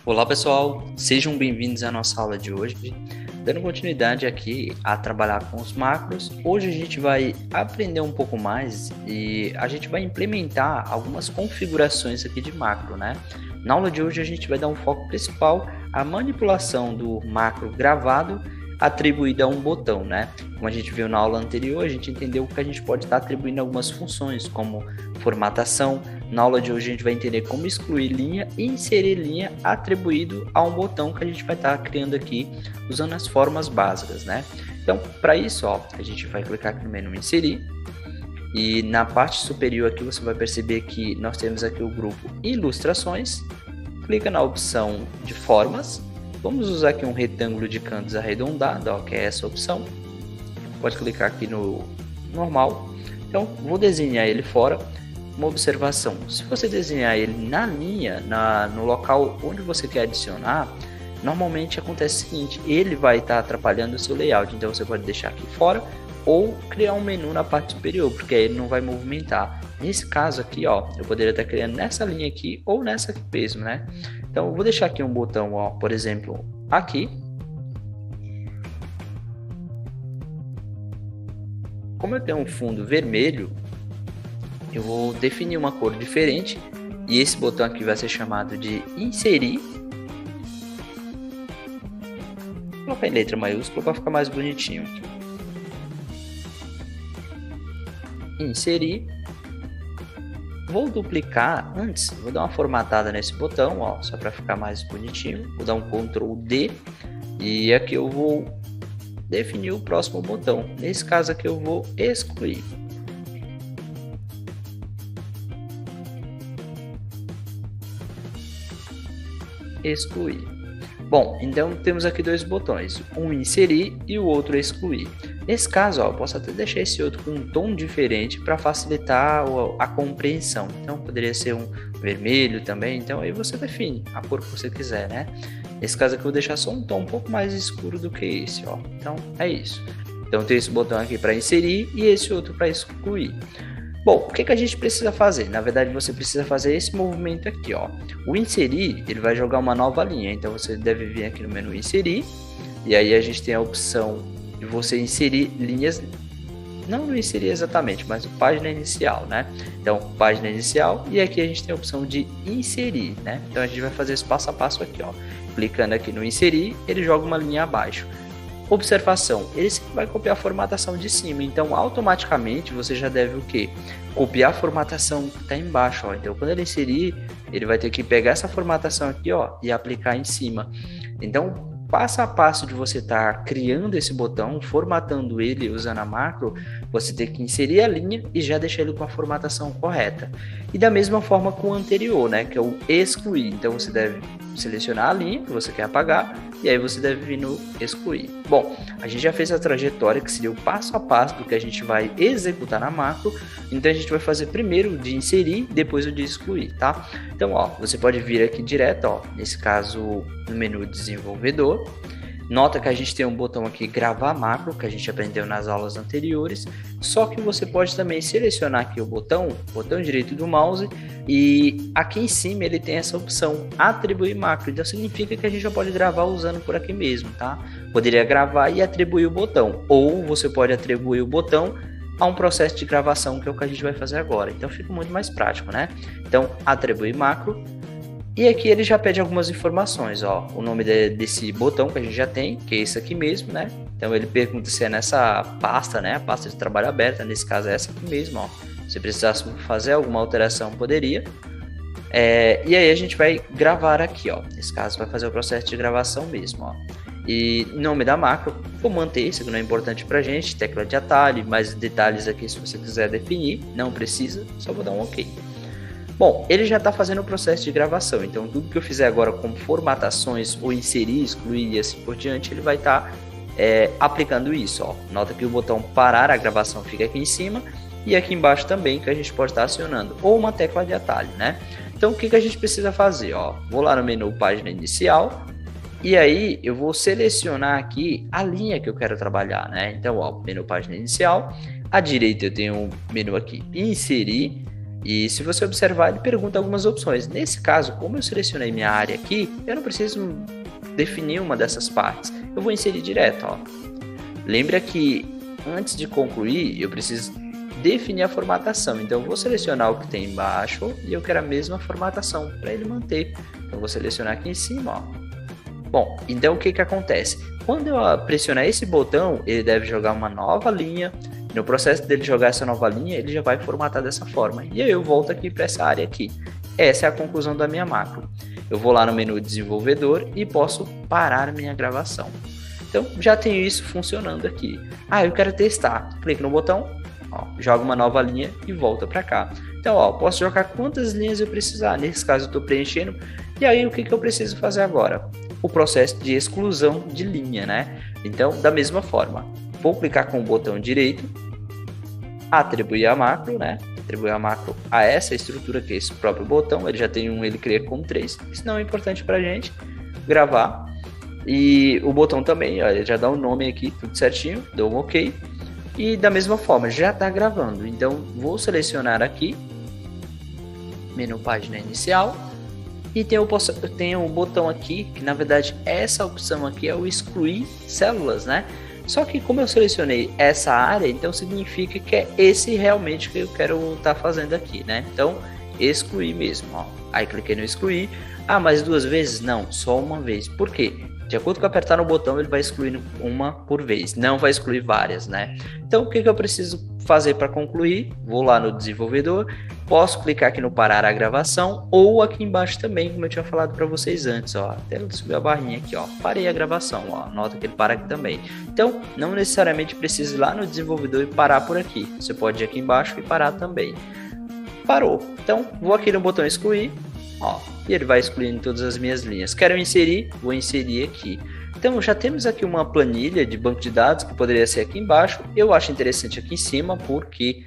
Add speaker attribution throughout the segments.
Speaker 1: Olá pessoal, sejam bem-vindos à nossa aula de hoje. Dando continuidade aqui a trabalhar com os macros, hoje a gente vai aprender um pouco mais e a gente vai implementar algumas configurações aqui de macro, né? Na aula de hoje a gente vai dar um foco principal à manipulação do macro gravado atribuído a um botão, né? Como a gente viu na aula anterior, a gente entendeu que a gente pode estar atribuindo algumas funções, como formatação. Na aula de hoje a gente vai entender como excluir linha e inserir linha atribuído a um botão que a gente vai estar criando aqui usando as formas básicas, né? Então, para isso, ó, a gente vai clicar aqui no menu inserir e na parte superior aqui você vai perceber que nós temos aqui o grupo ilustrações. Clica na opção de formas. Vamos usar aqui um retângulo de cantos arredondado, ó, que é essa opção. Pode clicar aqui no normal. Então, vou desenhar ele fora. Uma observação, se você desenhar ele na linha, no local onde você quer adicionar, normalmente acontece o seguinte, ele vai estar atrapalhando o seu layout, então você pode deixar aqui fora ou criar um menu na parte superior, porque aí ele não vai movimentar. Nesse caso aqui, ó, eu poderia estar criando nessa linha aqui ou nessa aqui mesmo, né? Então eu vou deixar aqui um botão, ó, por exemplo, aqui. Como eu tenho um fundo vermelho, eu vou definir uma cor diferente e esse botão aqui vai ser chamado de inserir. Vou colocar em letra maiúscula para ficar mais bonitinho. Inserir. Vou duplicar antes, vou dar uma formatada nesse botão, ó, só para ficar mais bonitinho. Vou dar um Ctrl D e aqui eu vou definir o próximo botão. Nesse caso aqui eu vou excluir. Excluir. Bom, então temos aqui dois botões, um inserir e o outro excluir. Nesse caso, ó, eu posso até deixar esse outro com um tom diferente para facilitar a compreensão. Então poderia ser um vermelho também, então aí você define a cor que você quiser, né? Nesse caso aqui eu vou deixar só um tom um pouco mais escuro do que esse, ó. Então é isso. Então tem esse botão aqui para inserir e esse outro para excluir. Bom, o que a gente precisa fazer? Na verdade, você precisa fazer esse movimento aqui, ó. O inserir, ele vai jogar uma nova linha, então você deve vir aqui no menu inserir, e aí a gente tem a opção de você inserir linhas, não inserir exatamente, mas página inicial, né? Então, página inicial, e aqui a gente tem a opção de inserir, né? Então a gente vai fazer esse passo a passo aqui, ó. Clicando aqui no inserir, ele joga uma linha abaixo. Observação, ele sempre vai copiar a formatação de cima, então automaticamente você já deve o que? Copiar a formatação que está embaixo, ó. Então quando ele inserir, ele vai ter que pegar essa formatação aqui, ó, e aplicar em cima. Então passo a passo de você estar criando esse botão, formatando ele usando a macro, você tem que inserir a linha e já deixar ele com a formatação correta. E da mesma forma com o anterior, né, que é o excluir. Então você deve selecionar a linha que você quer apagar e aí você deve vir no excluir. Bom, a gente já fez a trajetória que seria o passo a passo do que a gente vai executar na macro, então a gente vai fazer primeiro o de inserir, depois o de excluir, tá? Então, ó, você pode vir aqui direto, ó, nesse caso no menu desenvolvedor. Nota que a gente tem um botão aqui gravar macro, que a gente aprendeu nas aulas anteriores, só que você pode também selecionar aqui o botão direito do mouse e aqui em cima ele tem essa opção atribuir macro, então significa que a gente já pode gravar usando por aqui mesmo, tá? Poderia gravar e atribuir o botão, ou você pode atribuir o botão a um processo de gravação, que é o que a gente vai fazer agora, então fica muito mais prático, né? Então, atribuir macro. E aqui ele já pede algumas informações, ó, o nome desse botão que a gente já tem, que é esse aqui mesmo, né? Então ele pergunta se é nessa pasta, né? A pasta de trabalho aberta, nesse caso é essa aqui mesmo, ó. Se precisasse fazer alguma alteração, poderia. E aí a gente vai gravar aqui, ó. Nesse caso vai fazer o processo de gravação mesmo, ó. E nome da macro, vou manter, isso que não é importante pra gente, tecla de atalho, mais detalhes aqui se você quiser definir, não precisa, só vou dar um OK. Bom, ele já está fazendo o processo de gravação, então tudo que eu fizer agora como formatações ou inserir, excluir e assim por diante, ele vai estar aplicando isso, ó. Nota que o botão parar a gravação fica aqui em cima e aqui embaixo também que a gente pode estar acionando, ou uma tecla de atalho, né? Então o que a gente precisa fazer, ó? Vou lá no menu página inicial e aí eu vou selecionar aqui a linha que eu quero trabalhar, né? Então, ó, menu página inicial, à direita eu tenho um menu aqui inserir. E se você observar, ele pergunta algumas opções. Nesse caso, como eu selecionei minha área aqui, eu não preciso definir uma dessas partes. Eu vou inserir direto, ó. Lembra que antes de concluir, eu preciso definir a formatação. Então, eu vou selecionar o que tem embaixo e eu quero a mesma formatação para ele manter. Então, eu vou selecionar aqui em cima, ó. Bom, então o que acontece? Quando eu pressionar esse botão, ele deve jogar uma nova linha. No processo dele jogar essa nova linha, ele já vai formatar dessa forma. E aí eu volto aqui para essa área aqui. Essa é a conclusão da minha macro. Eu vou lá no menu desenvolvedor e posso parar minha gravação. Então já tenho isso funcionando aqui. Ah, eu quero testar. Clique no botão, ó, joga uma nova linha e volta para cá. Então, ó, posso jogar quantas linhas eu precisar. Nesse caso eu estou preenchendo. E aí o que eu preciso fazer agora? O processo de exclusão de linha, né? Então, da mesma forma, vou clicar com o botão direito, atribuir a macro, né? Atribuir a macro a essa estrutura que é esse próprio botão. Ele já tem um, ele cria com 3. Isso não é importante para a gente gravar. E o botão também, ó, ele já dá um nome aqui, tudo certinho, dou um OK. E da mesma forma, já está gravando. Então, vou selecionar aqui, menu página inicial. E tem um botão aqui, que na verdade essa opção aqui é o excluir células, né? Só que como eu selecionei essa área, então significa que é esse realmente que eu quero estar fazendo aqui, né? Então, excluir mesmo, ó. Aí cliquei no excluir. Ah, mas 2 vezes? Não, só uma vez. Por quê? De acordo com apertar no botão, ele vai excluindo uma por vez, não vai excluir várias, né? Então, o que eu preciso fazer para concluir? Vou lá no desenvolvedor, posso clicar aqui no parar a gravação ou aqui embaixo também, como eu tinha falado para vocês antes, ó. Até subiu a barrinha aqui, ó. Parei a gravação, ó. Nota que ele para aqui também. Então, não necessariamente precisa ir lá no desenvolvedor e parar por aqui. Você pode ir aqui embaixo e parar também. Parou. Então, vou aqui no botão excluir, ó, e ele vai excluindo todas as minhas linhas. Quero inserir, vou inserir aqui. Então já temos aqui uma planilha de banco de dados que poderia ser aqui embaixo. Eu acho interessante aqui em cima, porque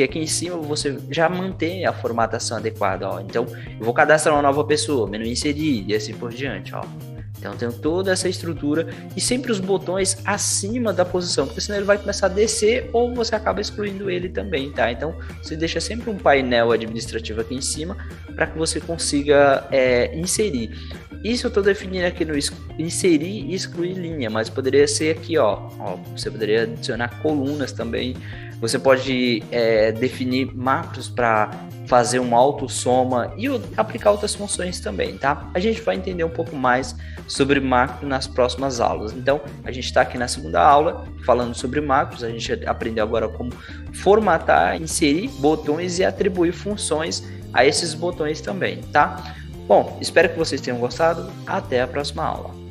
Speaker 1: aqui em cima você já mantém a formatação adequada, ó. Então eu vou cadastrar uma nova pessoa, menu inserir e assim por diante, ó. Então tenho toda essa estrutura e sempre os botões acima da posição, porque senão ele vai começar a descer ou você acaba excluindo ele também, tá? Então você deixa sempre um painel administrativo aqui em cima para que você consiga inserir. Isso eu estou definindo aqui no inserir e excluir linha, mas poderia ser aqui, ó, você poderia adicionar colunas também. Você pode definir macros para fazer uma autossoma e aplicar outras funções também, tá? A gente vai entender um pouco mais sobre macro nas próximas aulas. Então, a gente está aqui na segunda aula falando sobre macros. A gente aprendeu agora como formatar, inserir botões e atribuir funções a esses botões também, tá? Bom, espero que vocês tenham gostado. Até a próxima aula.